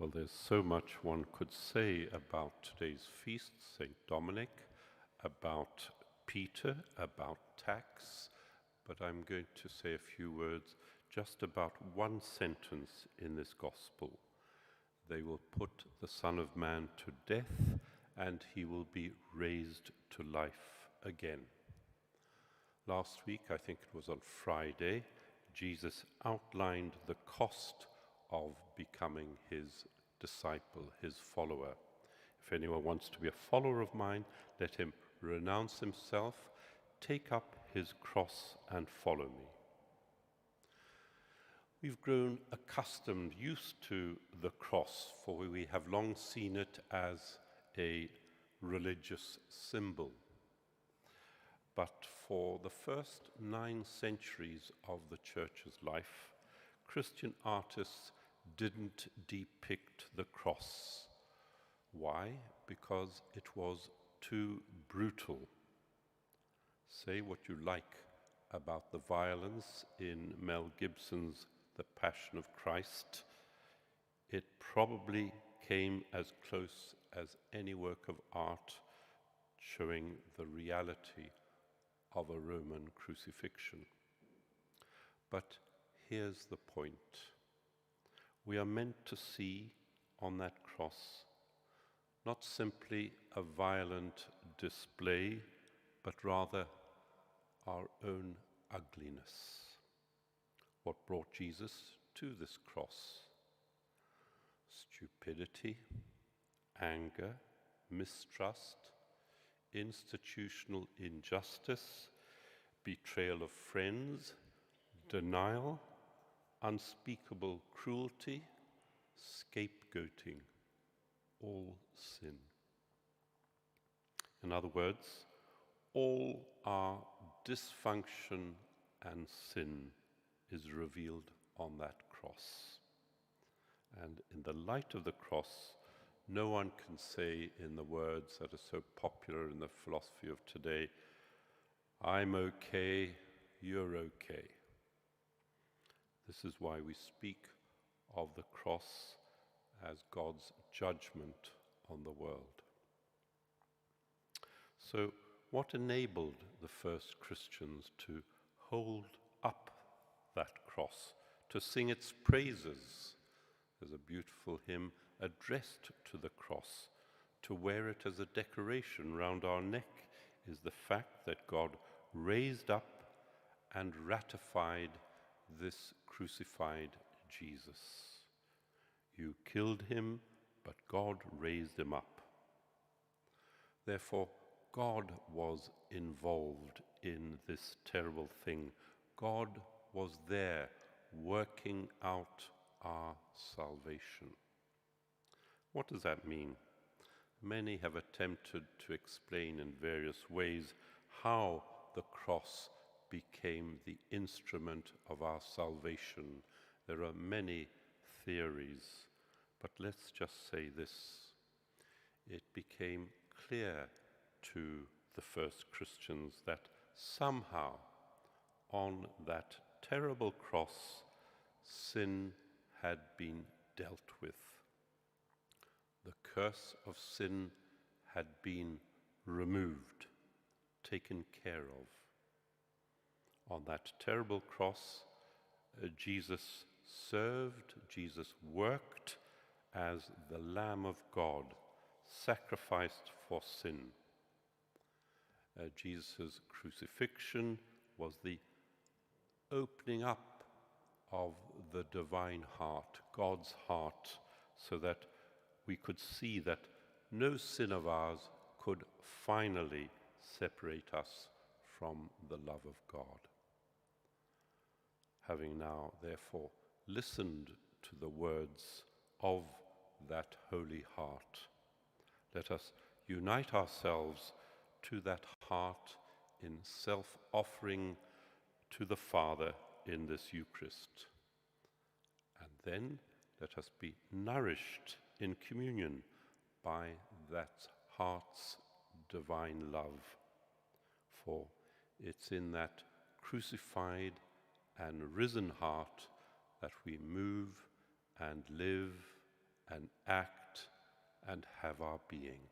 Well, there's so much one could say about today's feast, St. Dominic, about Peter, about tax, but I'm going to say a few words just about one sentence in this gospel. They will put the Son of Man to death, and he will be raised to life again. Last week, I think it was on Friday, Jesus outlined the cost of becoming his disciple, his follower. If anyone wants to be a follower of mine, let him renounce himself, take up his cross and follow me. We've grown accustomed, used to the cross, for we have long seen it as a religious symbol. But for the first 9 centuries of the Church's life, Christian artists didn't depict the cross. Why? Because it was too brutal. Say what you like about the violence in Mel Gibson's The Passion of Christ. It probably came as close as any work of art showing the reality of a Roman crucifixion. But here's the point. We are meant to see on that cross not simply a violent display, but rather our own ugliness. What brought Jesus to this cross? Stupidity, anger, mistrust, institutional injustice, betrayal of friends, denial, unspeakable cruelty, scapegoating, all sin. In other words, all our dysfunction and sin is revealed on that cross. And in the light of the cross, no one can say in the words that are so popular in the philosophy of today, I'm okay, you're okay. This is why we speak of the cross as God's judgment on the world. So, what enabled the first Christians to hold up that cross, to sing its praises? There's a beautiful hymn addressed to the cross. To wear it as a decoration round our neck is the fact that God raised up and ratified this crucified Jesus. You killed him, but God raised him up. Therefore, God was involved in this terrible thing. God was there working out our salvation. What does that mean? Many have attempted to explain in various ways how the cross became the instrument of our salvation. There are many theories, but let's just say this. It became clear to the first Christians that somehow on that terrible cross, sin had been dealt with. The curse of sin had been removed, taken care of. On that terrible cross, Jesus served, Jesus worked as the Lamb of God, sacrificed for sin. Jesus' crucifixion was the opening up of the divine heart, God's heart, so that we could see that no sin of ours could finally separate us from the love of God. Having now, therefore, listened to the words of that holy heart, let us unite ourselves to that heart in self-offering to the Father in this Eucharist. And then let us be nourished in communion by that heart's divine love. For it's in that crucified and risen heart that we move and live and act and have our being.